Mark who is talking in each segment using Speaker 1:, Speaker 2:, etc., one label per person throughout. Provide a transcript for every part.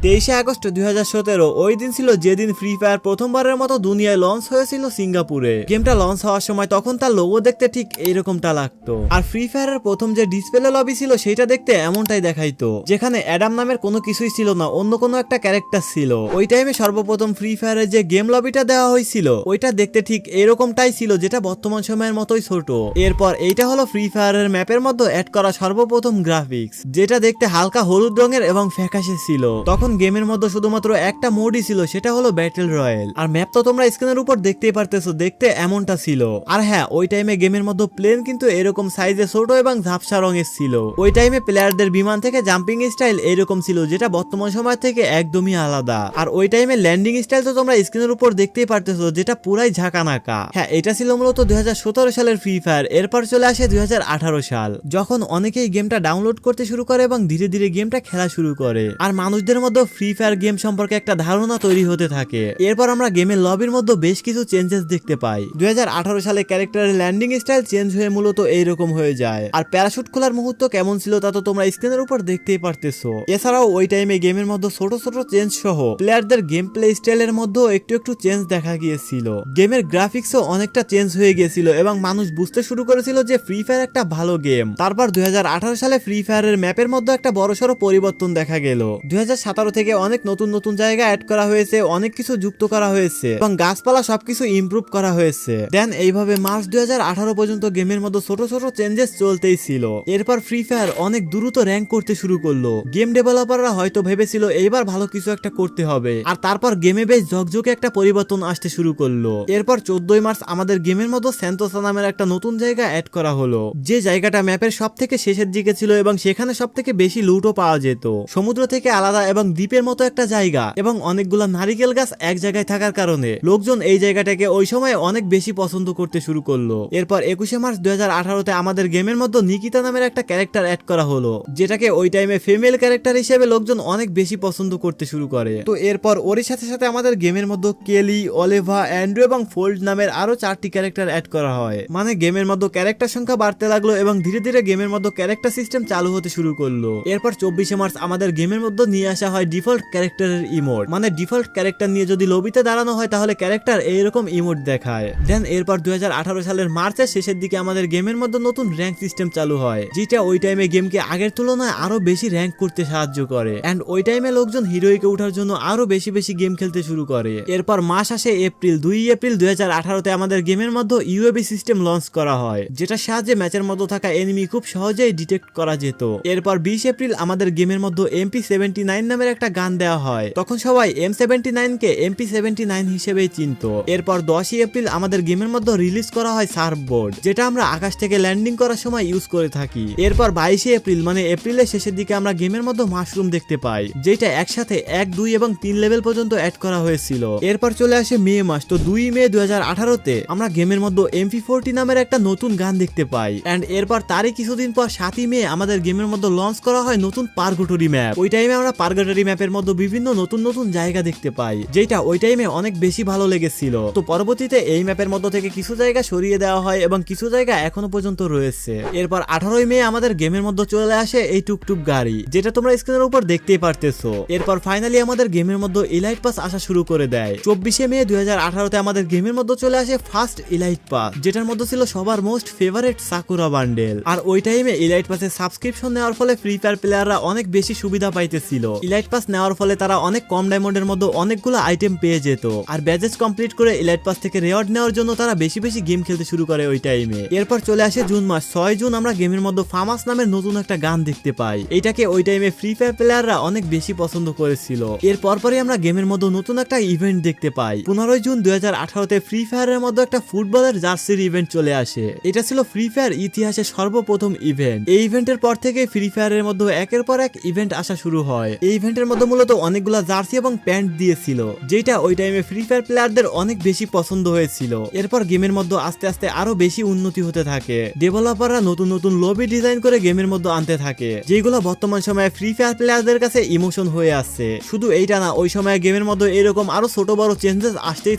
Speaker 1: 23 August 2017 ওই দিন ছিল যেদিন ফ্রি ফায়ার প্রথমবারের মতো দুনিয়ায় লঞ্চ হয়েছিল সিঙ্গাপুরে। গেমটা লঞ্চ হওয়ার সময় তখন তার লোগো দেখতে ঠিক এইরকমটা লাগতো, আর ফ্রি ফায়ারের প্রথম যে ডিসপ্লে লবি ছিল সেটা দেখতে এমনটাই দেখাইতো, যেখানে অ্যাডাম নামের কোনো কিছুই ছিল না, অন্য কোনো একটা ক্যারেক্টার ছিল। ওই টাইমে সর্বপ্রথম ফ্রি ফায়ারের যে গেম লবিটা দেওয়া হয়েছিল ওইটা দেখতে ঠিক এরকমটাই ছিল, যেটা বর্তমান সময়ের মতোই ছোট। এরপর এইটা হলো ফ্রি ফায়ারের ম্যাপের মধ্যে অ্যাড করা সর্বপ্রথম গ্রাফিক্স, যেটা দেখতে হালকা হলুদ রঙের এবং ফ্যাকাশে ছিল। তখন গেমের মধ্যে শুধুমাত্র একটা মোডই ছিল, সেটা হলো ব্যাটল রয়্যাল। আর ম্যাপ তো তোমরা স্ক্রিনের উপর দেখতেই পারতেছো, দেখতে এমনটা ছিল। আর হ্যাঁ, ওই টাইমে গেমের মধ্যে প্লেন কিন্তু এরকম সাইজে ছোট এবং ঝাপসা রঙের ছিল। ওই টাইমে প্লেয়ারদের বিমান থেকে জাম্পিং স্টাইল এরকম ছিল, যেটা বর্তমান সময় থেকে একদমই আলাদা। আর ওই টাইমে ল্যান্ডিং স্টাইল তো তোমরা স্ক্রিনের উপর দেখতেই পারতেছো, যেটা পুরাই ঝাঁকানাকা। হ্যাঁ, এটা ছিল মূলত 2017 সালের ফ্রি ফায়ার। এরপর চলে আসে 2018 সাল, যখন অনেকেই গেমটা ডাউনলোড করতে শুরু করে এবং ধীরে ধীরে গেমটা খেলা শুরু করে, আর মানুষদের মধ্যে ফ্রি ফায়ার গেম সম্পর্কে একটা ধারণা তৈরি হতে থাকে। এরপর আমরা গেমের লবির মধ্যে বেশ কিছু চেঞ্জেস দেখতে পাই। 2018 সালে ক্যারেক্টারের ল্যান্ডিং স্টাইল চেঞ্জ হয়ে মূলত এইরকম হয়ে যায়, আর প্যারাশুট খোলার মুহূর্ত কেমন ছিল তা তো তোমরা স্ক্রিনের উপর দেখতেই পারতেছো। এছাড়াও ওই টাইমে গেমের মধ্যে ছোট ছোট চেঞ্জ সহ প্লেয়ারদের গেম প্লে স্টাইলের মধ্যেও একটু একটু চেঞ্জ দেখা গিয়েছিল। গেমের গ্রাফিক্সও অনেকটা চেঞ্জ হয়ে গিয়েছিল এবং মানুষ বুঝতে শুরু করেছিল যে ফ্রি ফায়ার একটা ভালো গেম। তারপর 2018 সালে ফ্রি ফায়ারের ম্যাপের মধ্যে একটা বড়সড় পরিবর্তন দেখা গেল। 2017 থেকে অনেক নতুন নতুন জায়গা অ্যাড করা হয়েছে, অনেক কিছু যুক্ত করা হয়েছে এবং গাছপালা সবকিছু ইমপ্রুভ করা হয়েছে। দেন এইভাবে মার্চ 2018 পর্যন্ত গেমের মধ্যে ছোট ছোট চেঞ্জেস চলতেই ছিল। এরপর ফ্রি ফায়ার অনেক দ্রুত র্যাঙ্ক করতে শুরু করলো। গেম ডেভেলপাররা হয়তো ভেবেছিল এইবার ভালো কিছু একটা করতে হবে, আর তারপর গেমে বেশ ঝকঝকে একটা পরিবর্তন আসতে শুরু করলো। এরপর 14 মার্চ আমাদের গেমের মধ্যে সেন্টোসা নামের একটা নতুন জায়গা অ্যাড করা হলো, যে জায়গাটা ম্যাপের সব থেকে শেষের দিকে ছিল এবং সেখানে সব থেকে বেশি লুটও পাওয়া যেত। সমুদ্র থেকে আলাদা এবং দ্বীপের মতো একটা জায়গা এবং অনেকগুলা নারিকেল গাছ এক জায়গায় থাকার কারণে লোকজন এই জায়গাটাকে ওই সময় অনেক বেশি পছন্দ করতে শুরু করলো। এরপর 21 মার্চ 2018 আমাদের গেমের মধ্যে নিকিতা নামের একটা ক্যারেক্টার অ্যাড করা হলো, যেটাকে ওই টাইমে ফিমেল ক্যারেক্টার হিসেবে লোকজন অনেক বেশি পছন্দ করতে শুরু করে। তো এরপর ওর সাথে সাথে আমাদের গেমের মধ্যে কেলি, অলিভা, অ্যান্ড্রু এবং ফোল্ড নামের আরো 4টি ক্যারেক্টার অ্যাড করা হয়। মানে গেমের মধ্যে ক্যারেক্টার সংখ্যা বাড়তে লাগলো এবং ধীরে ধীরে গেমের মধ্যে ক্যারেক্টার সিস্টেম চালু হতে শুরু করলো। এরপর 24 মার্চ আমাদের গেমের মধ্যে নিয়ে আসা হয় ডিফল্ট ক্যারেক্টারের ইমোট। মানে ডিফল্ট ক্যারেক্টার নিয়ে যদি লবিতে দাঁড়ানো হয় তাহলে ক্যারেক্টার এইরকম ইমোট দেখায়। দেন এরপর 2018 সালের মার্চের শেষের দিকে আমাদের গেমের মধ্যে নতুন র্যাঙ্ক সিস্টেম চালু হয়, যেটা ওই টাইমে গেমকে আগের তুলনায় আরো বেশি র্যাঙ্ক করতে সাহায্য করে। এন্ড ওই টাইমে লোকজন হিরোইকে ওঠার জন্য আরো বেশি বেশি গেম খেলতে শুরু করে। এরপর মাস আসে এপ্রিল। 2 এপ্রিল 2018 আমাদের গেমের মধ্যে ইউএবি সিস্টেম লঞ্চ করা হয়, যেটার সাহায্যে ম্যাচের মধ্যে থাকা এনিমি খুব সহজেই ডিটেক্ট করা যেত। এরপর 20 এপ্রিল আমাদের গেমের মধ্যে MP79 নামের একটা গান দেওয়া হয়। তখন সবাই M79 কে MP79 হিসেবেই চিনতো। এরপর 10 এপ্রিল আমাদের গেমের মধ্যে রিলিজ করা হয় সার্ফবোর্ড, যেটা আমরা আকাশ থেকে ল্যান্ডিং করার সময় ইউজ করে থাকি। এরপর 22 এপ্রিল মানে এপ্রিলের শেষের দিকে আমরা গেমের মধ্যে মাশরুম দেখতে পাই, যেটা একসাথে 1, 2 এবং 3 লেভেল পর্যন্ত অ্যাড করা হয়েছিল। এরপর চলে আসে মে মাস। তো 2 মে 2018 আমরা গেমের মধ্যে MP40 নামের একটা নতুন গান দেখতে পাই। এন্ড এরপর তারই কিছুদিন পর 7 মে আমাদের গেমের মধ্যে লঞ্চ করা হয় নতুন পার্গটরি ম্যাপ। ওই টাইমে আমরা পার্গটরি ম্যাপের মধ্যে বিভিন্ন নতুন নতুন জায়গা দেখতে পাই, যেটা ওই টাইমে অনেক বেশি ভালো লেগেছিল। তো পরবর্তীতে এই ম্যাপের মধ্যে থেকে কিছু জায়গা সরিয়ে দেওয়া হয় এবং কিছু জায়গা এখনো পর্যন্ত রয়েছে। এরপর 18 মে আমাদের গেমের মধ্যে চলে আসে এই টুকটুক গাড়ি, যেটা তোমরা স্ক্রিনের উপর দেখতেই পারতেছো। এরপর ফাইনালি আমাদের গেমের মধ্যে ইলাইট পাস আসা শুরু করে দেয়। 24 মে 2018 আমাদের গেমের মধ্যে চলে আসে ফার্স্ট ইলাইট পাস, যেটার মধ্যে ছিল সবার মোস্ট ফেভারিট সাকুরা বান্ডেল। আর ওই টাইমে ইলাইট পাসে সাবস্ক্রিপশন নেওয়ার ফলে ফ্রি ফায়ার প্লেয়াররা অনেক বেশি সুবিধা পাইতেছিল। ইলাইট পাস নেওয়ার ফলে তারা অনেক কম ডায়মন্ডের মধ্যে অনেকগুলো আইটেম পেয়ে যেত, আর ব্যাজেস কমপ্লিট করে ইলাইট পাস থেকে রেওয়ার্ড নেওয়ার জন্য তারা বেশি বেশি গেম খেলতে শুরু করে ওই টাইমে। এরপর চলে আসে জুন মাস। 6 জুন আমরা গেমের মধ্যে ফামাস নামের নতুন একটা গান দেখতে পাই। এটাকে ওই টাইমে ফ্রি ফায়ার প্লেয়াররা অনেক বেশি পছন্দ করেছিল। এর পরপরই আমরা গেমের মধ্যে নতুন একটা ইভেন্ট দেখতে পাই। 15 জুন 2018 ফ্রি ফায়ারের মধ্যে একটা ফুটবলের জার্সির ইভেন্ট চলে আসে। এটা ছিল ফ্রি ফায়ার ইতিহাসে সর্বপ্রথম ইভেন্ট। এই ইভেন্টের পর থেকে ফ্রি ফায়ারের মধ্যে একের পর এক ইভেন্ট আসা শুরু হয়। এই ইভেন্টের মধ্যে মূলত অনেকগুলা জার্সি এবং প্যান্ট দিয়েছিল, যেটা ওই টাইমে ফ্রি ফায়ার প্লেয়ারদের অনেক বেশি পছন্দ হয়েছিল। এরপর গেমের মধ্যে আস্তে আস্তে আরো বেশি উন্নতি হতে থাকে। ডেভেলপাররা নতুন নতুন লবি ডিজাইন করে গেমের মধ্যে আনতে থাকে, যেগুলো বর্তমান সময়ে ফ্রি ফায়ার প্লেয়ারদের কাছে ইমোশন হয়ে আসছে। শুধু এইটা না, ওই সময় গেমের মধ্যে এরকম আরো ছোট বড় চেঞ্জেস আসতেই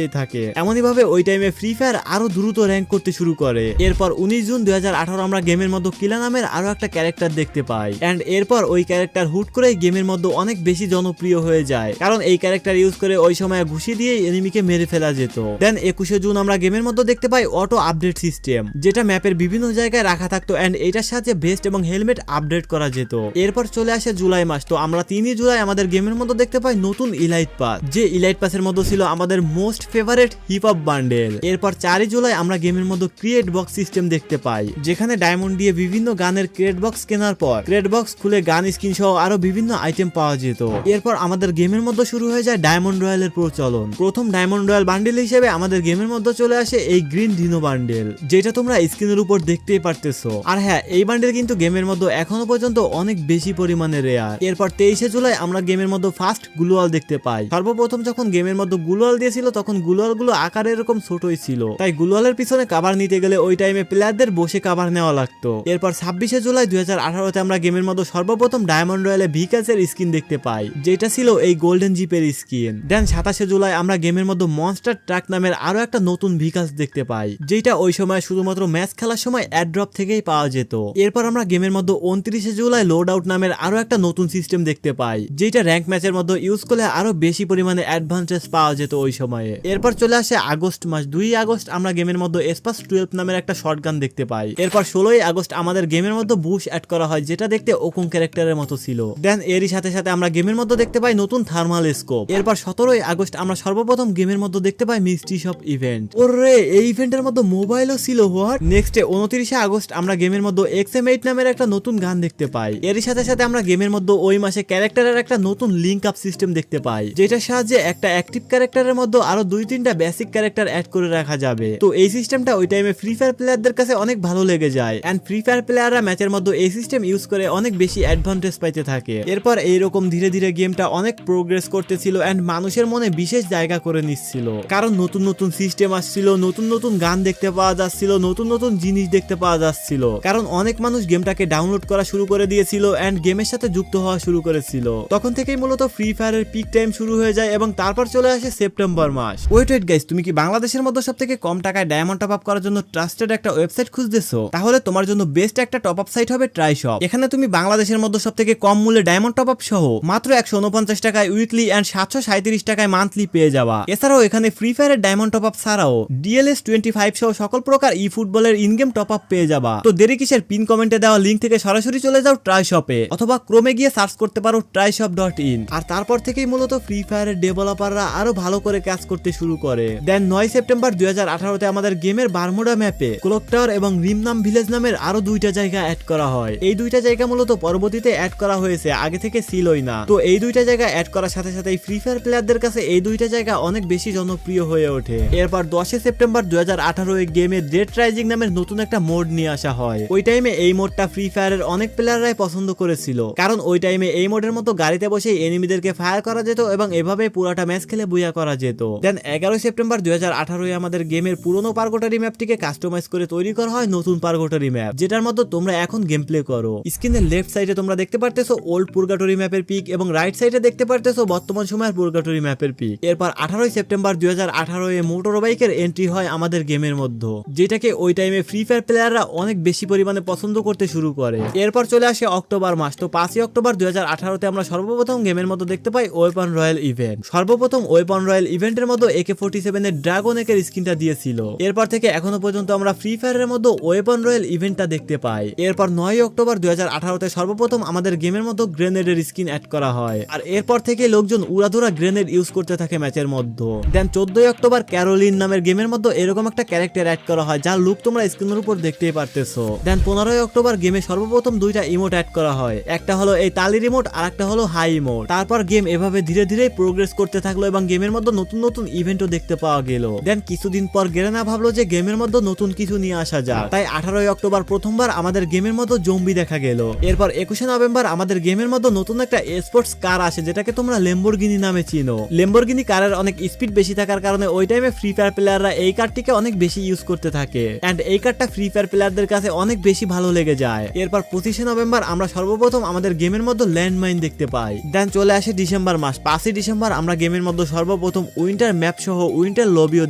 Speaker 1: থাকে। এমনই ভাবে ওই টাইমে ফ্রি ফায়ার আরো দ্রুত র্যাঙ্ক করতে শুরু করে। এরপর 19 জুন 2018 আমরা গেমের মধ্যে কিলা নামের আরো একটা ক্যারেক্টার দেখতে পাই। এন্ড এরপর ওই ক্যারেক্টার হুট করে গেমের মধ্যে মধ্যে অনেক বেশি জনপ্রিয় হয়ে যায়, কারণ এই ক্যারেক্টার ইউজ করে ওই সময় ঘুষি দিয়ে এনিমিকে মেরে ফেলা যেত। দেন 21শে জুন আমরা গেমের মধ্যে দেখতে পাই অটো আপডেট সিস্টেম, যেটা ম্যাপের বিভিন্ন জায়গায় রাখা থাকতো এন্ড এটার সাথে ভেস্ট এবং হেলমেট আপডেট করা যেত। এরপর চলে আসে জুলাই মাস, তো আমরা 3 জুলাই আমাদের গেমের মধ্যে দেখতে পাই নতুন ইলাইট পাস, যে ইলাইট পাসের মধ্যে ছিল আমাদের most favourite hip hop bundle. এরপর 4 জুলাই আমরা গেমের মধ্যে ক্রিয়েট বক্স সিস্টেম দেখতে পাই, যেখানে ডায়মন্ড দিয়ে বিভিন্ন গানের ক্রিয়েট বক্স কেনার পর ক্রিয়েট বক্স খুলে গান স্কিন সহ আরো বিভিন্ন আইটেম পাওয়া যেত। এরপর আমাদের গেমের মধ্যে শুরু হয়ে যায় ডায়মন্ড রয়্যালের প্রচলন। প্রথম ডায়মন্ড রয়্যাল বান্ডেল হিসেবে আমাদের গেমের মধ্যে চলে আসে এই গ্রিন ডিনো বান্ডেল, যেটা তোমরা স্ক্রিনের উপর দেখতেই পারতেছো। আর হ্যাঁ, এই বান্ডেল কিন্তু গেমের মধ্যে এখনো পর্যন্ত অনেক বেশি পরিমাণে রেয়ার। এরপর 23শে জুলাই আমরা গেমের মধ্যে ফার্স্ট গ্লোয়াল দেখতে পাই। সর্বপ্রথম যখন গেমের মধ্যে গ্লোয়াল দিয়েছিল তখন গ্লোয়াল গুলো আকারে এরকম ছোটই ছিল, তাই গ্লোয়ালের পিছনে কাভার নিতে গেলে ওই টাইমে প্লেয়ারদের বসে কাভার নেওয়া লাগতো। এরপর 26শে জুলাই 2018-তে আমরা গেমের মধ্যে সর্বপ্রথম ডায়মন্ড রয়্যালে ভিকাসের স্কিন দেখতে পাই, যেটা ছিল এই গোল্ডেন জিপের স্কিন। দেন 27শে জুলাই আমরা গেমের মধ্যে মনস্টার ট্রাক নামের আরো একটা নতুন ভিকাস দেখতে পাই, যেটা ওই সময় শুধুমাত্র ম্যাচ খেলার সময় অ্যাড্রপ থেকেই পাওয়া যেত। এরপর আমরা গেমের মধ্যে 29শে জুলাই লোড আউট নামের আরো একটা নতুন সিস্টেম দেখতে পাই, যেটা র্যাঙ্ক ম্যাচের মধ্যে ইউজ করলে আরো বেশি পরিমাণে অ্যাডভান্টেজ পাওয়া যেত ওই সময়ে। এরপর চলে আসে আগস্ট মাস। 2 আগস্ট আমরা গেমের মধ্যে এসপাস 12 নামের একটা শটগান দেখতে পাই। এরপর 16 আগস্ট আমাদের গেমের মধ্যে বুশ অ্যাড করা হয়, যেটা দেখতে ওকুং ক্যারেক্টারের মতো ছিল। দেন এরই সাথে সাথে আমরা গেমের মধ্যে দেখতে পাই নতুন থার্মাল স্কোপ। এরপর 17 আগস্ট আমরা সর্বপ্রথম গেমের মধ্যে দেখতে পাই মিস্ট্রি শপ ইভেন্ট। ওরে, এই ইভেন্টের মধ্যে মোবাইলও ছিল। হোয়াট? নেক্সট 29 আগস্ট আমরা গেমের মধ্যে XM8 নামের একটা নতুন গান দেখতে পাই। এরই সাথে সাথে আমরা গেমের মধ্যে ওই মাসে ক্যারেক্টারের একটা নতুন লিঙ্ক আপ সিস্টেম দেখতে পাই, যেটার সাহায্যে একটা অ্যাক্টিভ ক্যারেক্টারের মধ্যে আরো 2-3টা বেসিক ক্যারেক্টার অ্যাড করে রাখা যাবে। তো এই সিস্টেমটা ওই টাইমে ফ্রি ফায়ার প্লেয়ারদের কাছে অনেক ভালো লেগে যায় এন্ড ফ্রি ফায়ার প্লেয়াররা ম্যাচের মধ্যে এই সিস্টেম ইউজ করে অনেক বেশি অ্যাডভান্টেজ পাইতে থাকে। এরপর এইরকম ধীরে ধীরে গেমটা অনেক প্রোগ্রেস করতেছিল এন্ড মানুষের মনে বিশেষ জায়গা করে নিচ্ছিল, কারণ নতুন নতুন সিস্টেম আসছিল, নতুন নতুন গান দেখতে পাওয়া যাচ্ছিল, নতুন নতুন জিনিস দেখতে পাওয়া যাচ্ছিল, কারণ অনেক মানুষ গেমটাকে ডাউনলোড করা শুরু করে দিয়েছিল এন্ড গেমের সাথে যুক্ত হওয়া শুরু করেছিল। তখন থেকেই মূলত ফ্রি ফায়ারের পিক টাইম শুরু হয়ে যায় এবং তারপর চলে আসে সেপ্টেম্বর মাস। ওয়েট গাইস, তুমি কি বাংলাদেশের মধ্যে সবথেকে কম টাকায় ডায়মন্ড টপ আপ করার জন্য ট্রাস্টেড একটা ওয়েবসাইট খুঁজতেছো? তাহলে তোমার জন্য বেস্ট একটা টপ আপ সাইট হবে ট্রাইশপ। এখানে তুমি বাংলাদেশের মধ্যে সবথেকে কম মূল্যে ডায়মন্ড টপ আপ সহ মাত্র 149 টাকায় উইকলি এন্ড 737 টাকায় মান্থলি পেয়ে যাবা। এছাড়াও এখানে ফ্রি ফায়ারের ডায়মন্ড টপ আপ ছাড়াও DLS 25 সহ সকল প্রকার ই ফুটবলের ইনগেম টপ আপ পেয়ে যাবা। তো দেরি কিসের? পিন কমেন্টে দেওয়া লিংক থেকে সরাসরি চলে যাও ট্রাইশপে, অথবা ক্রোমে গিয়ে সার্চ করতে পারো tryshop.in। আর তারপর থেকেই মূলত ফ্রি ফায়ারের ডেভেলপাররা আরো ভালো করে কাজ করতে শুরু করে। দেন 9 সেপ্টেম্বর 2018-তে আমাদের গেমের বারমুডা ম্যাপে ক্লক টাওয়ার এবং রিমনাম ভিলেজ নামের আরো 2টা জায়গা অ্যাড করা হয়। এই 2টা জায়গা মূলত পরবর্তীতে অ্যাড করা হয়েছে, আগে থেকে ছিলই না। তো এই 2টা জায়গা অ্যাড করার সাথে সাথে ফ্রি ফায়ার প্লেয়ারদের কাছে এই 2টা জায়গা অনেক বেশি জনপ্রিয় হয়ে ওঠে। এরপর 10 সেপ্টেম্বর 2018 এই গেমে ডেড রাইজিং নামের নতুন একটা মোড নিয়ে আসা হয়। ওই টাইমে এই মোডটা ফ্রি ফায়ারের অনেক প্লেয়াররাই পছন্দ করেছিল, কারণ ওই টাইমে এই মোডের মতো গাড়িতে বসে এনিমিদেরকে ফায়ার করা যেত এবং এভাবে পুরাটা ম্যাচ খেলে বুয়া করা যেত। দেন 11 সেপ্টেম্বর 2018 আমাদের গেমের পুরনো পার্গোটারি ম্যাপটিকে কাস্টমাইজ করে তৈরি করা হয় নতুন পার্গোটারি ম্যাপ, যেটার মধ্যে তোমরা এখন গেম প্লে করো। স্ক্রিনের লেফট সাইডে তোমরা দেখতে পারতেছো ওল্ড পুরগাটরি ম্যাপের পিক এবং রাইট সাইডে দেখতে পারতেছো বর্তমান সময়ের পুরগাটরি ম্যাপের পিক। এরপর 18 সেপ্টেম্বর 2018 এ মোটর বাইকের এন্ট্রি হয় আমাদের গেমের মধ্যে, যেটাকে ওই টাইমে ফ্রি ফায়ার প্লেয়াররা অনেক বেশি পরিমাণে পছন্দ করতে শুরু করে। এরপর চলে আসে অক্টোবর মাস। তো 5 অক্টোবর 2018-তে আমরা সর্বপ্রথম গেমের মধ্যে দেখতে পাই ওয়েপন রয়্যাল ইভেন্ট। সর্বপ্রথম ওয়েপন রয়্যাল ইভেন্টের মধ্যে AK-47 এর ড্রাগন একের স্কিনটা দিয়েছিল। এরপর থেকে এখনো পর্যন্ত আমরা ফ্রি ফায়ারের মধ্যে ওয়েপন রয়্যাল ইভেন্টটা দেখতে পাই। এরপর 9 অক্টোবর 2018-তে সর্বপ্রথম আমাদের গেমের মধ্যে গ্রেনেডের স্কিন অ্যাড করা হয়, আর এরপর থেকে লোকজন উড়াধুরা গ্রেনেড ইউজ করতে থাকে ম্যাচের মধ্যে। দেন 14 অক্টোবর ক্যারোলিন নামের গেমের মধ্যে এরকম একটা ক্যারেক্টার অ্যাড করা হয়, যার লুক তোমরা স্ক্রিনের উপর দেখতেই পারতেছো। দেন 15 অক্টোবর গেমে সর্বপ্রথম 2টা ইমোট অ্যাড করা হয়, একটা হলো এই তালির ইমোট আর একটা হলো হাই ইমোট। তারপর গেম এভাবে ধীরে ধীরে প্রোগ্রেস করতে থাকলো এবং গেমের মধ্যে নতুন নতুন ইভেন্টও দেখতে পাওয়া গেল। দেন কিছুদিন পর গেরেনা ভাবলো যে গেমের মধ্যে নতুন কিছু নিয়ে আসা যাক, তাই 18 অক্টোবর প্রথমবার আমাদের গেমের মধ্যে জম্বি দেখা গেল। এরপর 21 নভেম্বর আমাদের গেমের মধ্যে নতুন একটা স্পোর্টস কার আসে, যেটাকে তোমরা ল্যাম্বরগিনি নামে চিনো। ল্যাম্বরগিনি কারের অনেক স্পিড বেশি থাকার কারণে ওই টাইমে ফ্রি ফায়ার প্লেয়াররা এই কারটিকে অনেক বেশি ইউজ করতে থাকে এন্ড এই কারটা ফ্রি ফায়ার প্লেয়ারদের কাছে অনেক বেশি ভালো লেগে যায়। এরপর 25 নভেম্বর আমরা সর্বপ্রথম আমাদের গেমের মধ্যে ল্যান্ডমাইন দেখতে পাই। দেন চলে আসে ডিসেম্বর মাস। 5 ডিসেম্বর আমরা গেমের মধ্যে সর্বপ্রথম উইন্টার ম্যাপ সহ উইন্টার লবিও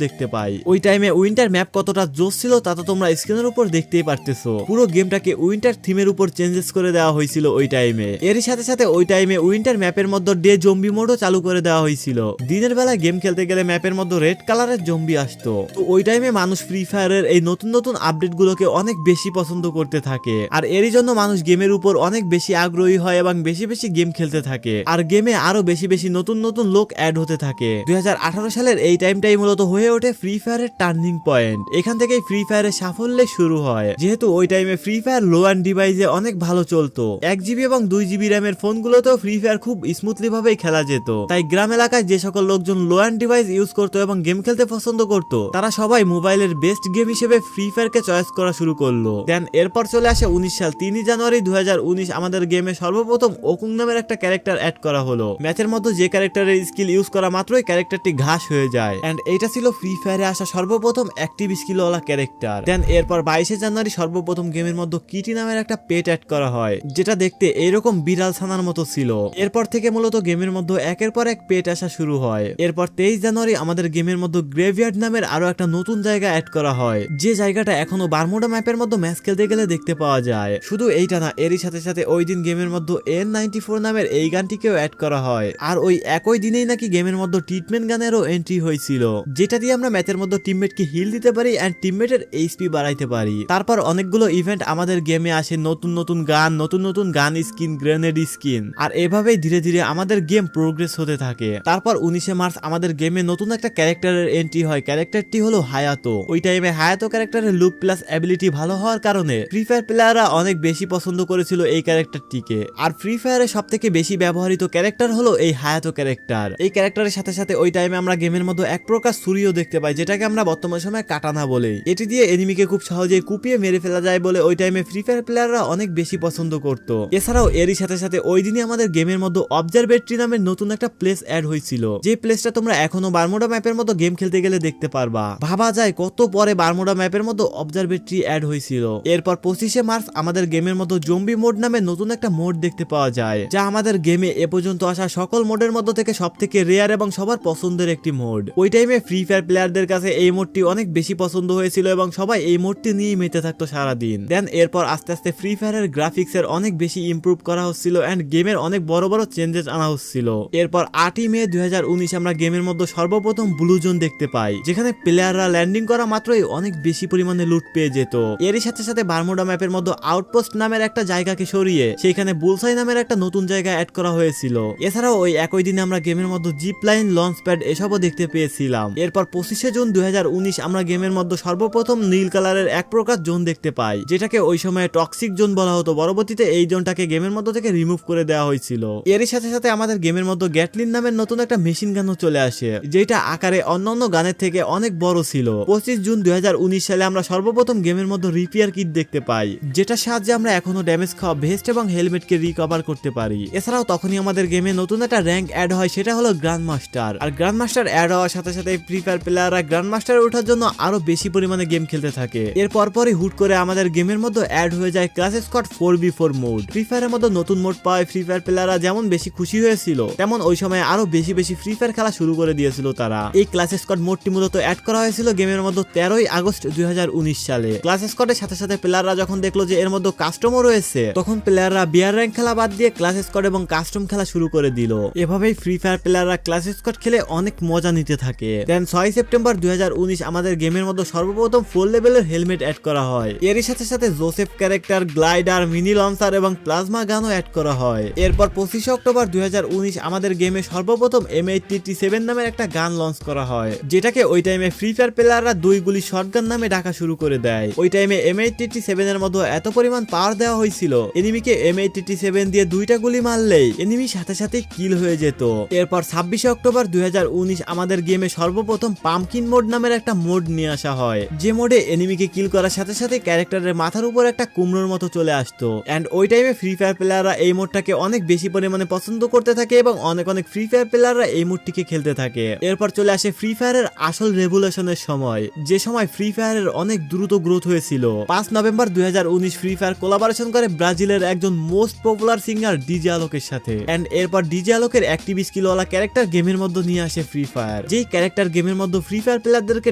Speaker 1: দেখতে পাই। ওই টাইমে উইন্টার ম্যাপ কতটা জোস ছিল তা তো তোমরা স্ক্রিনের উপর দেখতেই পারতেছো। পুরো গেমটাকে উইন্টার থিমের উপর চেঞ্জেস করে দেওয়া হয়েছিল ওই টাইমে। এরই সাথে সাথে ওই টাইমে উইন্টার ম্যাপের মধ্যে ডে জম্বি মোডও চালু করে দেওয়া হয়েছিল। দিনের বেলা গেম খেলতে গেলে ম্যাপের মধ্যে রেড কালারের জম্বি আসতো। তো ওই টাইমে মানুষ ফ্রি ফায়ারের এই নতুন নতুন আপডেট গুলোকে অনেক বেশি পছন্দ করতে থাকে, আর এরই জন্য মানুষ গেমের উপর অনেক বেশি আগ্রহী হয় এবং বেশি বেশি গেম খেলতে থাকে, আর গেমে আরো বেশি বেশি নতুন নতুন লোক অ্যাড হতে থাকে। 2018 সালের এই টাইমটাই মূলত হয়ে ওঠে ফ্রি ফায়ারের টার্নিং পয়েন্ট। এখান থেকেই ফ্রি ফায়ারের সাফল্যে শুরু হয়, যেহেতু ওই টাইমে ফ্রি ফায়ার লো অ্যান্ড ডিভাইসে অনেক ভালো চলতো। 1 জিবি এবং 2 জিবি র্যামের ফোনগুলোতেও ফ্রি ফায়ার খুব স্মুথলি ভাবেই খেলা যেত। তাই গ্রাম এলাকায় যে সকল লোকজন লো অ্যান্ড ডিভাইস ইউজ করতো এবং গেম খেলতে পছন্দ করত, তারা সবাই মোবাইলের বেস্ট গেম হিসেবে ফ্রি ফায়ারকে চয়েস করা শুরু করলো। দেন এরপর চলে আসে 19 সাল 3 জানুয়ারি 2019। আমাদের গেমে সর্বপ্রথম ওকুং নামের একটা ক্যারেক্টার অ্যাড করা হলো। ম্যাচের মধ্যে যে ক্যারেক্টারের স্কিল ইউজ করা মাত্রই ক্যারেক্টারটি ঘাস হয়ে যায়, এন্ড এইটা ছিল ফ্রি ফায়ারে আসা সর্বপ্রথম অ্যাক্টিভ স্কিলওয়ালা ক্যারেক্টার। দেন এরপর 22 জানুয়ারি সর্বপ্রথম গেমের মধ্যে কিটি নামের একটা পেট অ্যাড করা হয়, যেটা দেখতে এইরকম বিড়াল ছানার মতো ছিল। এরপর থেকে মূলত গেমের মধ্যে একের পর এক পেট আসা শুরু হয়। এরপর 23 জানুয়ারি আমাদের গেমের মধ্যে গ্রেভইয়ার্ড নামের আরো একটা নতুন জায়গা অ্যাড করা হয়, যে জায়গাটা এখনো বারমুডা ম্যাপের মধ্যে ম্যাচ খেলতে গেলে দেখতে পাওয়া যায়। শুধু এইটা না, এরই সাথে সাথে ওই দিন গেমের মধ্যে N94 নামের এই গানটিকেও অ্যাড করা হয়। আর ওই একই দিনেই নাকি গেমের মধ্যে ট্রিটমেন্ট গানেরও এন্ট্রি হয়েছিল, যেটা দিয়ে আমরা ম্যাচের মধ্যে টিমমেটকে হিল দিতে পারি এন্ড টিমমেটের এইচপি বাড়াইতে পারি। তারপর অনেকগুলো ইভেন্ট আমাদের গেমে আসে, নতুন নতুন গান স্কিন, গ্রেনেড স্কিন, আর এভাবেই ধীরে ধীরে আমাদের গেম প্রোগ্রেস হতে থাকে। তারপর 19 মার্চ আমাদের গেমে নতুন একটা ক্যারেক্টারের এন্ট্রি হয়। ক্যারেক্টারটি হলো হায়াতো। ওই টাইমে হায়াতো ক্যারেক্টারের লুক প্লাস অ্যাবিলিটি ভালো হওয়ার কারণে ফ্রি ফায়ার প্লেয়াররা অনেক বেশি পছন্দ করেছিল এই ক্যারেক্টারটিকে। আর ফ্রি ফায়ারের সব থেকে বেশি ব্যবহৃত ক্যারেক্টার হলো এই হায়াতো ক্যারেক্টার। এই ক্যারেক্টারের সাথে সাথে ওই টাইমে আমরা গেমের মধ্যে এক প্রকার ছুরিও দেখতে পাই, যেটাকে আমরা বর্তমান সময়ে কাটানা বলি। এটি দিয়ে এনিমিকে খুব সহজেই কুপিয়ে মেরে ফেলা যায় বলে ওই টাইমে ফ্রি ফায়ার প্লেয়াররা অনেক বেশি পছন্দ করত। এছাড়াও এরই সাথে সাথে ওই দিনই আমাদের গেমের মধ্যে অবজারভেটরি নামের নতুন একটা প্লেস অ্যাড হয়েছিল, যে প্লেসটা তোমরা এখনো বারমুডা ম্যাপের মতো গেম খেলতে গেলে দেখতে পারবা। ভাবা যায় কত পরে বারমুডা ম্যাপের মতো অবজারভেটরি অ্যাড হয়েছিল। এরপর 25 মার্চ আমাদের গেমের মধ্যে জম্বি মোড নামে নতুন একটা মোড দেখতে পাওয়া যায়, যা আমাদের গেমে এ পর্যন্ত আসা সকল মোডের মধ্যে থেকে সব থেকে রেয়ার এবং সবার পছন্দের একটি মোড। ওই টাইমে ফ্রি ফায়ার প্লেয়ারদের কাছে এই মোডটি অনেক বেশি পছন্দ হয়েছিল এবং সবাই এই মোডটি নিয়েই মেতে থাকতো সারাদিন। দেন এরপর আস্তে আস্তে ফ্রি ফায়ারের গ্রাফিক্সের অনেক বেশি ইমপ্রুভ করা হচ্ছিল এন্ড গেমের অনেক বড় বড় চেঞ্জেস আনা হচ্ছিল। এরপর 8 মে 2019 আমরা গেমের মধ্যে সর্বপ্রথম ব্লু জোন দেখতে পাই, যেখানে প্লেয়াররা ল্যান্ডিং করা মাত্রই অনেক বেশি পরিমাণে লুট পেয়ে যেত। এরই সাথে সাথে বারমুডা ম্যাপের মধ্যে আউটপোস্ট নামের একটা জায়গাকে সরিয়ে সেখানে বুলসাই নামের একটা নতুন জায়গা অ্যাড করা হয়েছিল। এছাড়াও ওই একই দিনে আমরা গেমের মধ্যে জিপ লাইন, লঞ্চ প্যাড এসবও দেখতে পেয়েছিলাম। এরপর 25 জুন 2019 আমরা গেমের মধ্যে সর্বপ্রথম নীল কালারের এক প্রকার জোন দেখতে পাই, যেটাকে ওই সময় টক্সিক জোন বলা হতো। পরবর্তীতে এই জোনটাকে গেমের মধ্যে থেকে রিমুভ করে দেওয়া হয়েছিল। এরই সাথে সাথে আমাদের গেমের মধ্যে গ্যাটলিন নামের নতুন একটা মেশিন গানও চলে আসে, যেটা আকারে অন্যান্য গানের থেকে অনেক বড় ছিল। 25 জুন 2019 সালে আমরা সর্বপ্রথম গেমের মধ্যে রিপেয়ার কিট দেখতে পাই, যেটার সাহায্যে আমরা এখনো ড্যামেজ খাওয়া ভেস্ট এবং হেলমেটকে রিকভার করতে পারি। এছাড়াও তখনই আমাদের গেমে নতুন একটা র্যাঙ্ক অ্যাড হয়, সেটা হলো গ্র্যান্ড মাস্টার। আর গ্র্যান্ড মাস্টার অ্যাড হওয়ার সাথে সাথে ফ্রি ফায়ার প্লেয়াররা গ্র্যান্ড মাস্টারে ওঠার জন্য আরো বেশি পরিমাণে গেম খেলতে থাকে। এর পরপরই হুট করে আমাদের গেমের মধ্যে অ্যাড হয়ে যায় class squad 4v4 mode. Free ফায়ারের মধ্যে নতুন মোড পাওয়ায় ফ্রি ফায়ার প্লেয়াররা যেমন বেশি খুশি হয়েছিল, তেমন ওই সময় আরো বেশি বেশি ফ্রি ফায়ার খেলা শুরু করে দিয়েছিল তারা। এই ক্লাস স্কোয়াড মোডটি মূলত অ্যাড করা হয়েছিল গেমের মধ্যে 13 আগস্ট 2019 সালে। ক্লাস স্কোয়াডের সাথে সাথে প্লেয়াররা যখন দেখলো যে এর মধ্যে কাস্টমও রয়েছে, তখন প্লেয়াররা বিয়ার র্যাঙ্ক খেলা বাদ দিয়ে ক্লাস স্কোয়াড এবং কাস্টম খেলা শুরু করে দিল। এভাবেই ফ্রি ফায়ার প্লেয়াররা ক্লাস স্কোয়াড খেলে অনেক মজা নিতে থাকে। দেন 6 সেপ্টেম্বর 2019 আমাদের গেমের মধ্যে সর্বপ্রথম 4 লেভেলের হেলমেট অ্যাড করা হয়। এরই সাথে সাথে Joseph character, glider, mini launcher এবং প্লাজমা গানও অ্যাড করা হয়। এরপর 25 অক্টোবর 2019 আমাদের গেমে সর্বপ্রথম M837 নামের একটা গান লঞ্চ করা হয়, যেটাকে ওই টাইমে ফ্রি ফায়ার প্লেয়াররা 2 গুলি শটগান নামে ডাকা শুরু করে দেয়। ওই টাইমে M837 এর মধ্যে এত পরিমাণ পাওয়ার দেওয়া হয়েছিল, এনিমিকে M837 দিয়ে 2টা গুলি মারলেই এনিমি সাথে সাথে কিল হয়ে যেত। এরপর 26 অক্টোবর 2019 আমাদের গেমে সর্বপ্রথম পাম্পকিন মোড নামের একটা মোড নিয়ে আসা হয়, যে মোডে এনিমিকে কিল করার সাথে সাথে ক্যারেক্টারের মাথার উপর একটা কুমড়োর মতো চলে আসতো। এন্ড ওই টাইমে ফ্রি ফায়ার প্লেয়াররা এই মোডটাকে অনেক বেশি পরিমাণে পছন্দ করতে থাকে এবং অনেক ফ্রি ফায়ার প্লেয়াররা এই মোডটিকে খেলতে থাকে। এরপর চলে আসে ফ্রি ফায়ারের আসল রেভলিউশনের সময়, যে সময় ফ্রি ফায়ারের অনেক দ্রুত গ্রোথ হয়েছিল। 5 নভেম্বর 2019 ফ্রি ফায়ার কোলাবোরেশন করে ব্রাজিলের একজন মোস্ট পপুলার সিঙ্গার ডিজে আলোকের সাথে। এন্ড এরপর ডিজে আলোকের অ্যাক্টিভ স্কিলওয়ালা ক্যারেক্টার গেমের মধ্যে নিয়ে আসে ফ্রি ফায়ার, যেই ক্যারেক্টার গেমের মধ্যে ফ্রি ফায়ার প্লেয়ারদেরকে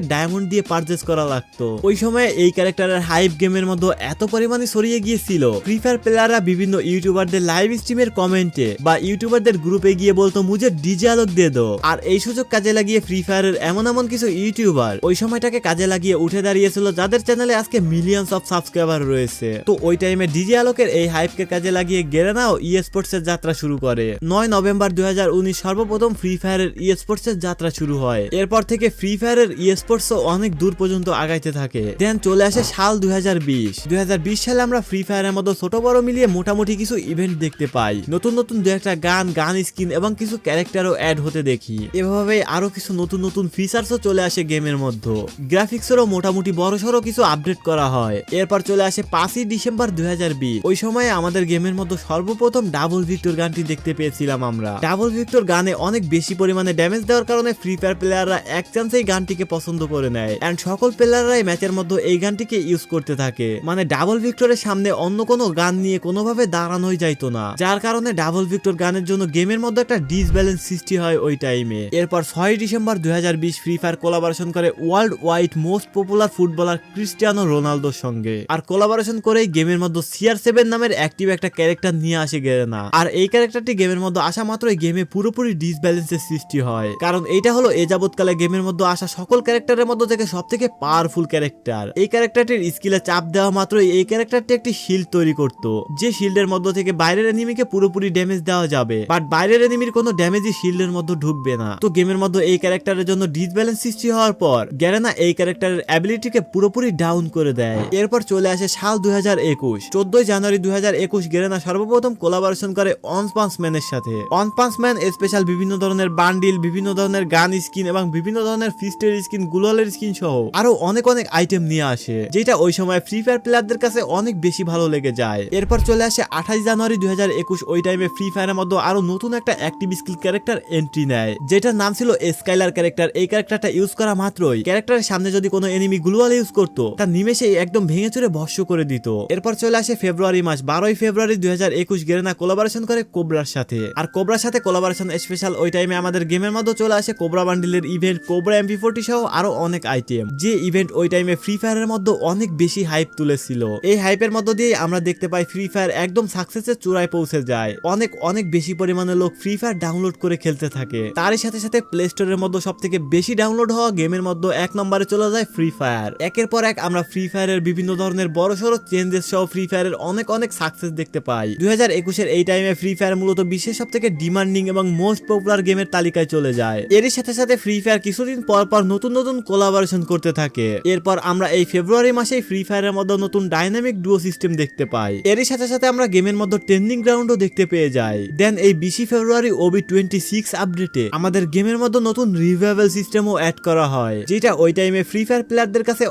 Speaker 1: ডায়মন্ড দিয়ে পারচেজ করা লাগতো। ওই সময় এই ক্যারেক্টারের হাইপ গেমের মধ্যে এত পরিমাণে ছড়িয়ে গিয়েছিল, ফ্রি ফায়ার প্লেয়াররা বিভিন্ন ইউটিউবারদের লাইভ স্ট্রিমে টিমের কমেন্টে বা ইউটিউবারদের গ্রুপে গিয়ে বলতো মুঝে ডিজে আলোক দে দো। আর এই সুযোগ কাজে লাগিয়ে ফ্রি ফায়ারের এমন কিছু ইউটিউবার ওই সময়টাকে কাজে লাগিয়ে উঠে দাঁড়িয়েছিল, যাদের চ্যানেলে আজকে মিলিয়নস অফ সাবস্ক্রাইবার রয়েছে। তো ওই টাইমে ডিজে আলোকের এই হাইপকে কাজে লাগিয়ে গেরেনাও স্পোর্টস এর যাত্রা শুরু করে। 9 নভেম্বর 2019 সর্বপ্রথম ফ্রি ফায়ারের স্পোর্টস এর যাত্রা শুরু হয়। এরপর থেকে ফ্রি ফায়ারের স্পোর্টসও অনেক দূর পর্যন্ত আগাইতে থাকে। দেন চলে আসে সাল 2020 সালে আমরা ফ্রি ফায়ারের মতো ছোট বড় মিলিয়ে মোটামুটি কিছু ইভেন্ট দেখতে পাই। নতুন দু একটা গান স্কিন এবং কিছু ক্যারেক্টারও অ্যাড হতে দেখি। এভাবে আরো কিছু নতুন ফিচার্সও চলে আসে গেমের মধ্যে। গ্রাফিক্সেরও মোটামুটি বড়সড় কিছু আপডেট করা হয়। এরপর চলে আসে 5 ডিসেম্বর 2020। ওই সময়ে আমাদের গেমের মধ্যে সর্বপ্রথম ডাবল ভিক্টর গানটি দেখতে পেয়েছিলাম আমরা। ডাবল ভিক্টর গানে অনেক বেশি পরিমাণে ড্যামেজ দেওয়ার কারণে ফ্রি ফায়ার প্লেয়াররা এক চান্সেই গানটিকে পছন্দ করে নেয় এন্ড সকল প্লেয়াররাই ম্যাচের মধ্যে এই গানটিকে ইউজ করতে থাকে। মানে ডাবল ভিক্টরের সামনে অন্য কোনো গান নিয়ে কোনোভাবে দাঁড়ানোই যাইতো না, যার কারণে ডাবল ভিক্টর গানের জন্য গেমের মধ্যে একটা ডিসব্যালেন্স সৃষ্টি হয় ওই টাইমে। এরপর 6 ডিসেম্বর 2020 ফ্রি ফায়ার কোলাবোরেশন করে world wide most popular footballer Cristiano রোনালদোর সঙ্গে। আর কোলাবোরেশন করেই গেমের মধ্যে CR7 নামের অ্যাক্টিভ একটা ক্যারেক্টার নিয়ে আসে গেরেনা। আর এই ক্যারেক্টারটি গেমের মধ্যে আসা মাত্রই গেমে পুরোপুরি ডিসব্যালেন্সের সৃষ্টি হয়, কারণ এইটা হলো এ যাবৎকালে গেমের মধ্যে আসা সকল ক্যারেক্টারের মধ্যে থেকে সবথেকে পাওয়ারফুল ক্যারেক্টার। এই ক্যারেক্টারটির স্কিলে চাপ দেওয়া মাত্রই এই ক্যারেক্টারটি একটি শিল্ড তৈরি করত, যে শিল্ডের মধ্যে থেকে বাইরের এনিমিকে পুরোপুরি ড্যামেজ দেওয়া যাবে, বাট বাইরের এনিমির কোনো ড্যামেজই শিল্ডের মধ্যে ঢুকবে না। তো গেমের মধ্যে এই ক্যারেক্টারের জন্য ডিসব্যালেন্স সৃষ্টি হওয়ার পর গেরেনা এই ক্যারেক্টারের অ্যাবিলিটিকে পুরোপুরি ডাউন করে দেয়। এরপর চলে আসে সাল 2021। 14 জানুয়ারি 2021 গেরেনা সর্বপ্রথম কোলাবোরেশন করে ওয়ান পাঞ্চ ম্যানের সাথে। ওয়ান পাঞ্চ ম্যান স্পেশাল বিভিন্ন ধরনের বান্ডিল, বিভিন্ন ধরনের গান স্কিন এবং বিভিন্ন ধরনের ফিস্টের স্কিন, গ্লোয়ালের স্কিন সহ আরো অনেক আইটেম নিয়ে আসে, যেটা ওই সময় ফ্রি ফায়ার প্লেয়ারদের কাছে অনেক বেশি ভালো লেগে যায়। এরপর চলে আসে 28 জানুয়ারি 2021। ওই টাইমে ফ্রি ফায়ারের মধ্যে আরো নতুন একটা অ্যাক্টিভ স্কিল ক্যারেক্টার এন্ট্রি নেয়, যেটার নাম ছিল স্কাইলার ক্যারেক্টার। এই ক্যারেক্টারটা ইউজ করা মাত্রই ক্যারেক্টারের সামনে যদি কোনো এনিমি গ্লোয়াল ইউজ করতো, তার নিমেষেই একদম ভেঙে চুরে ভস্য করে দিত। এরপর চলে আসে ফেব্রুয়ারি মাস। 12 ফেব্রুয়ারি 2021 গেরেনা কোলাবোরেশন করে কোবরার সাথে। আর কোবরার সাথে কোলাবোরেশন স্পেশাল ওই টাইমে আমাদের গেমের মধ্যে চলে আসে কোবরা বান্ডিলের ইভেন্ট, কোবরা MP40 সহ আরো অনেক আইটেম, যে ইভেন্ট ওই টাইমে ফ্রি ফায়ারের মধ্যে অনেক বেশি হাইপ তুলেছিল। এই হাইপের মধ্য দিয়ে আমরা দেখতে পাই ফ্রি ফায়ার একদম সাকসেসের চূড়ায় পৌঁছে যায়। অনেক বেশি পরিমাণে লোক ফ্রি ফায়ার ডাউনলোড করে খেলতে থাকে। তারই সাথে প্লে স্টোরের মধ্যে সব থেকে বেশি ডাউনলোড হওয়া গেমের মধ্যে 1 নম্বরে চলে যায় ফ্রি ফায়ার। একের পর এক আমরা ফ্রি ফায়ারের বিভিন্ন ধরনের বড়সড় চেঞ্জেস সহ ফ্রি ফায়ারের অনেক সাকসেস দেখতে পাই। 2021 এই টাইমে ফ্রি ফায়ার মূলত বিশ্বের সব থেকে ডিমান্ডিং এবং মোস্ট পপুলার গেমের তালিকায় চলে যায়। এরই সাথে ফ্রি ফায়ার কিছুদিন পর নতুন কোলাবোরেশন করতে থাকে। এরপর আমরা এই ফেব্রুয়ারি মাসে ফ্রি ফায়ারের মধ্যে নতুন ডাইনামিক ডুও সিস্টেম দেখতে পাই। এরই সাথে আমরা গেমের মধ্যে ট্রেন্ডিং গ্রাউন্ডও দেখতে পেয়ে যাই। দেন এই 20 ফেব্রুয়ারি OB26 আপডেটে আমাদের গেমের মধ্যে নতুন রিভাইভাল সিস্টেমও অ্যাড করা হয়, যেটা ওই টাইমে ফ্রি ফায়ার প্লেয়ারদের কাছে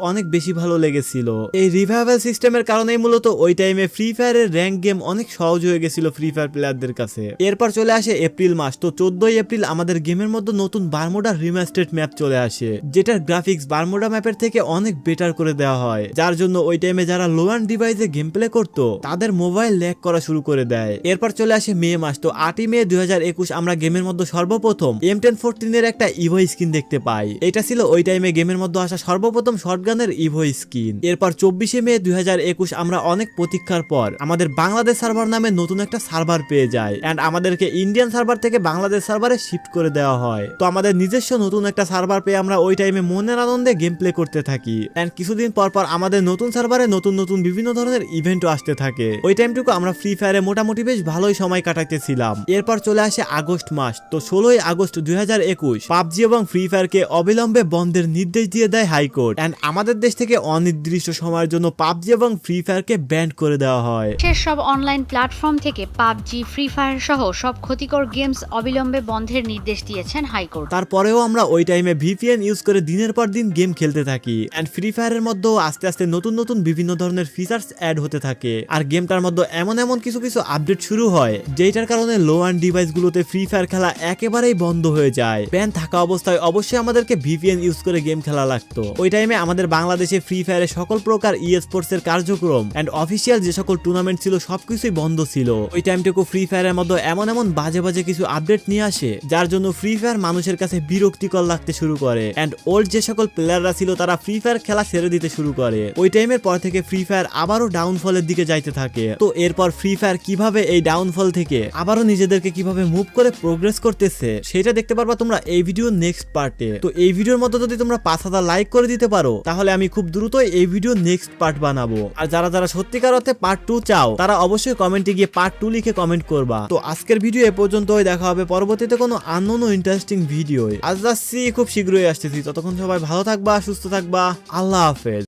Speaker 1: অনেক বেশি ভালো লেগেছিল। এই রিভাইভাল সিস্টেমের কারণেই মূলত ওই টাইমে ফ্রি ফায়ারের র্যাঙ্ক গেম অনেক সহজ হয়ে গেছিল ফ্রি ফায়ার প্লেয়ারদের কাছে। এরপর চলে আসে এপ্রিল মাস। তো 14 এপ্রিল আমাদের গেমের মধ্যে নতুন বারমুডা রিমাস্টার্ড ম্যাপ চলে আসে, যেটার গ্রাফিক্স বারমুডা ম্যাপের থেকে অনেক বেটার করে দেওয়া হয়, যার জন্য ওই টাইমে যারা লো এন্ড ডিভাইসে গেম প্লে করতো তাদের মোবাইল ল্যাগ করা শুরু করে দেয়। এরপর চলে আসে মে মাস। তো 8 মে 2021 আমরা গেমের মধ্যে সর্বপ্রথম M1014 এর একটা ইভো স্কিন দেখতে পাই। এটা ছিল ওই টাইমে গেমের মধ্যে আসা সর্বপ্রথম শটগানের ইভো স্কিন। এরপর 24 মে 2021 আমরা অনেক প্রতীক্ষার পর আমাদের বাংলাদেশ সার্ভার নামে নতুন একটা সার্ভার পেয়ে যায় এন্ড আমাদেরকে ইন্ডিয়ান সার্ভার থেকে বাংলাদেশ সার্ভারে শিফট করে দেওয়া হয়। তো আমাদের নিজস্ব নতুন একটা সার্ভার পেয়ে আমরা ওই টাইমে মনের আনন্দে গেম প্লে করতে থাকি এন্ড কিছুদিন পর আমাদের নতুন সার্ভারে নতুন বিভিন্ন ধরনের ইভেন্টও আসতে থাকে। ওই টাইমটুকু আমরা ফ্রি ফায়ারে মোটামুটি বেশ ভালোই সময় কাটাইতেছিলাম। এরপর চলে আসে আগস্ট মাস। তো 16 আগস্ট 2021 পাবজি এবং ফ্রি ফায়ারকে অবিলম্বে বন্ধের নির্দেশ দিয়ে দেয় হাইকোর্ট এন্ড আমাদের দেশ থেকে অনির্দিষ্ট সময়ের জন্য পাবজি এবং ফ্রি ফায়ারকে ব্যান করে দেওয়া হয়।
Speaker 2: সব অনলাইন প্ল্যাটফর্ম থেকে পাবজি, ফ্রি ফায়ার সহ সব ক্ষতিকর গেমস অবিলম্বে বন্ধের নির্দেশ দিয়েছেন হাইকোর্ট।
Speaker 1: তারপরেও আমরা ওই টাইমে VPN ইউজ করে দিনের পর দিন গেম খেলতে থাকি এন্ড ফ্রি ফায়ারের মধ্যে আস্তে নতুন বিভিন্ন ধরনের ফিচার্স অ্যাড হতে থাকে। আর গেমটার মধ্যে এমন কিছু আপডেট শুরু হয়, যেটার কারণে লো এন্ড ডিভাইসগুলোতে ফ্রি ফায়ার খেলা একেবারেই বন্ধ হয়ে যায়। ব্যান থাকা অবস্থায় অবশ্যই আমাদেরকে VPN ইউজ করে গেম খেলা লাগতো। ওই টাইমে আমাদের বাংলাদেশে ফ্রি ফায়ারে সকল প্রকার স্পোর্টস এর কার্যক্রম এন্ড অফিসিয়াল যে সকল টুর্নামেন্ট ছিল সবকিছুই বন্ধ ছিল। ওই টাইমটুকু ফ্রি ফায়ারের মধ্যে এমন বাজে কিছু আপডেট নিয়ে আসে, যার জন্য ফ্রি ফায়ার মানুষের কাছে বিরক্তিকর লাগতে শুরু করে এন্ড ওল্ড যে সকল প্লেয়াররা ছিল তারা ফ্রি ফায়ার খেলা ছেড়ে দিতে শুরু করে। ওই টাইমের পর থেকে ফ্রি ফায়ার আবারও ডাউনফলের দিকে যাইতে থাকে। তো এরপর ফ্রি ফায়ার কি কিভাবে এই ডাউনফল থেকে আবারও নিজেদেরকে কিভাবে মুভ করে প্রোগ্রেস করতেছে সেটা দেখতে পারবা তোমরা এই ভিডিওর নেক্সট পার্টে। তো এই ভিডিওর মধ্যে যদি তোমরা 5000 লাইক করে দিতে পারো তাহলে আমি খুব দ্রুতই এই ভিডিও নেক্সট পার্ট বানাবো। আর যারা যারা সত্যিকার অর্থে পার্ট 2 চাও তারা অবশ্যই কমেন্টে গিয়ে পার্ট 2 লিখে কমেন্ট করবা। তো আজকের ভিডিও এ পর্যন্তই, দেখা হবে পরবর্তীতে কোনো আননোন ও ইন্টারেস্টিং ভিডিও। আজ যাচ্ছি, খুব শীঘ্রই আসতেছি। ততক্ষণ সবাই ভালো থাকবা, সুস্থ থাকবা। আল্লাহ হাফেজ।